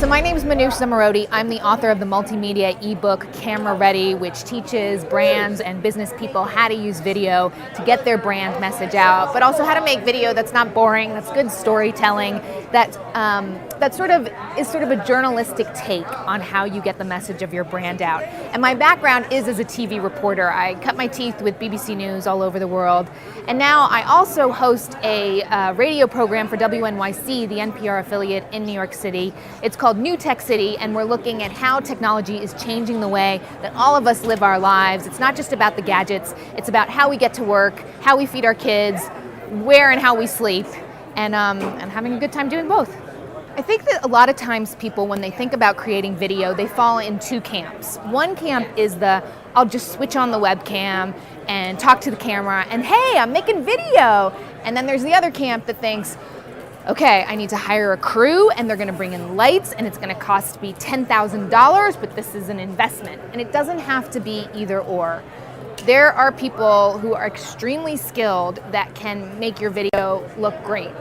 So my name is Manoush. I'm the author of the multimedia ebook Camera Ready, which teaches brands and business people how to use video to get their brand message out, but also how to make video that's not boring, that's good storytelling, that is sort of a journalistic take on how you get the message of your brand out. And my background is as a TV reporter. I cut my teeth with BBC News all over the world, and now I also host a radio program for WNYC, the NPR affiliate in New York City. It's called New Tech City, and we're looking at how technology is changing the way that all of us live our lives. It's not just about the gadgets, it's about how we get to work, how we feed our kids, where and how we sleep, and having a good time doing both. I think that a lot of times people, when they think about creating video, they fall in two camps. One camp is I'll just switch on the webcam and talk to the camera and hey, I'm making video. And then there's the other camp that thinks, okay, I need to hire a crew and they're gonna bring in lights and it's gonna cost me $10,000, but this is an investment. And it doesn't have to be either or. There are people who are extremely skilled that can make your video look great.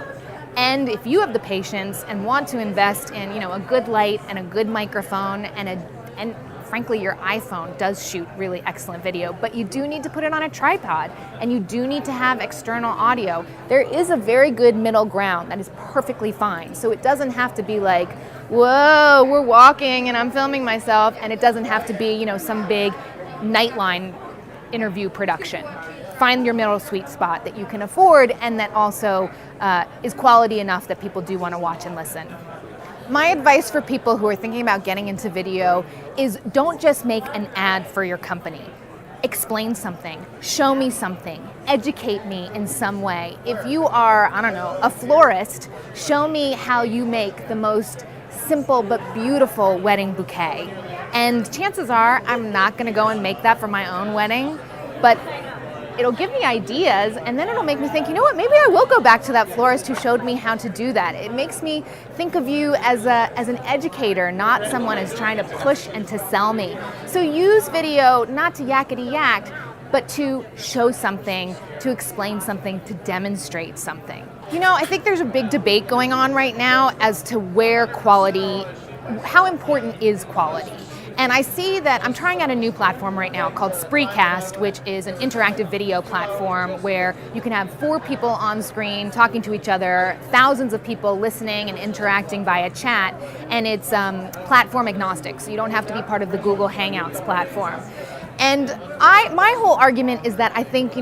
And if you have the patience and want to invest in, a good light and a good microphone and frankly, your iPhone does shoot really excellent video, but you do need to put it on a tripod and you do need to have external audio. There is a very good middle ground that is perfectly fine. So it doesn't have to be like, whoa, we're walking and I'm filming myself, and it doesn't have to be, some big Nightline interview production. Find your middle sweet spot that you can afford and that also is quality enough that people do want to watch and listen. My advice for people who are thinking about getting into video is don't just make an ad for your company. Explain something, show me something, educate me in some way. If you are, a florist, show me how you make the most simple but beautiful wedding bouquet. And chances are I'm not going to go and make that for my own wedding, but it'll give me ideas, and then it'll make me think, maybe I will go back to that florist who showed me how to do that. It makes me think of you as an educator, not someone who's trying to push and to sell me. So use video not to yakety yak, but to show something, to explain something, to demonstrate something. I think there's a big debate going on right now as to how important is quality. And I see that I'm trying out a new platform right now called Spreecast, which is an interactive video platform where you can have 4 people on screen talking to each other, thousands of people listening and interacting via chat, and it's platform agnostic, so you don't have to be part of the Google Hangouts platform. And my whole argument is that I think,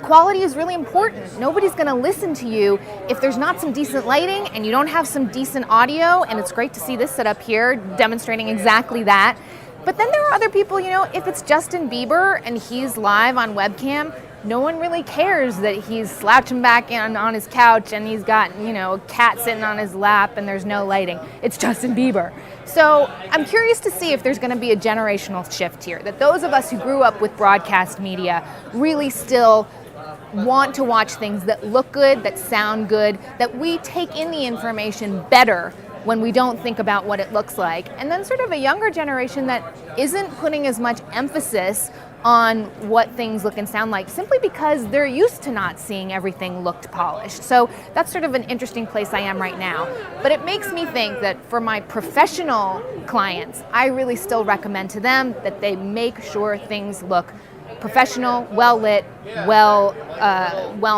quality is really important. Nobody's gonna listen to you if there's not some decent lighting and you don't have some decent audio, and it's great to see this set up here demonstrating exactly that. But then there are other people, if it's Justin Bieber and he's live on webcam, no one really cares that he's slouching back on his couch and he's got, a cat sitting on his lap and there's no lighting. It's Justin Bieber. So I'm curious to see if there's going to be a generational shift here, that those of us who grew up with broadcast media really still want to watch things that look good, that sound good, that we take in the information better when we don't think about what it looks like. And then sort of a younger generation that isn't putting as much emphasis on what things look and sound like, simply because they're used to not seeing everything looked polished. So that's sort of an interesting place I am right now. But it makes me think that for my professional clients, I really still recommend to them that they make sure things look professional, well lit, well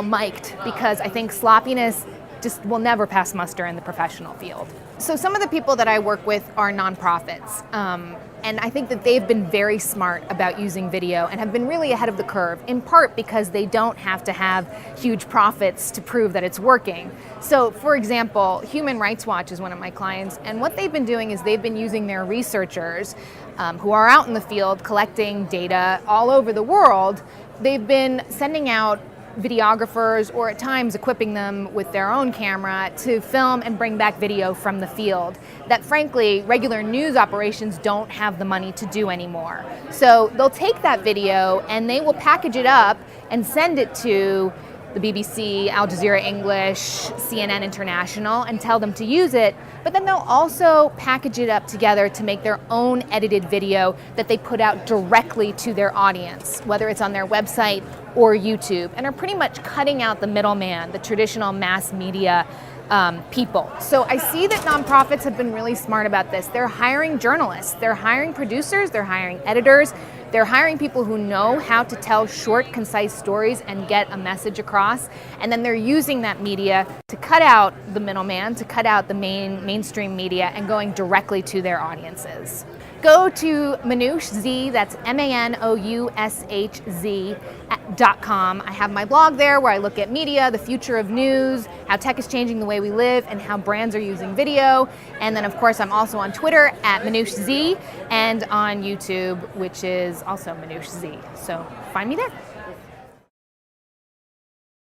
mic'd, because I think sloppiness just will never pass muster in the professional field. So some of the people that I work with are nonprofits, and I think that they've been very smart about using video and have been really ahead of the curve, in part because they don't have to have huge profits to prove that it's working. So for example, Human Rights Watch is one of my clients, and what they've been doing is they've been using their researchers who are out in the field collecting data all over the world. They've been sending out videographers, or at times equipping them with their own camera, to film and bring back video from the field that frankly regular news operations don't have the money to do anymore. So they'll take that video and they will package it up and send it to the BBC, Al Jazeera English, CNN International, and tell them to use it, but then they'll also package it up together to make their own edited video that they put out directly to their audience, whether it's on their website or YouTube, and are pretty much cutting out the middleman, the traditional mass media people. So I see that nonprofits have been really smart about this. They're hiring journalists, they're hiring producers, they're hiring editors, they're hiring people who know how to tell short, concise stories and get a message across. And then they're using that media to cut out the middleman, to cut out the mainstream media, and going directly to their audiences. Go to Manoush, that's MANOUSHZ.com. I have my blog there where I look at media, the future of news, how tech is changing the way we live, and how brands are using video. And then, of course, I'm also on Twitter at ManoushZ and on YouTube, which is also ManoushZ. So find me there.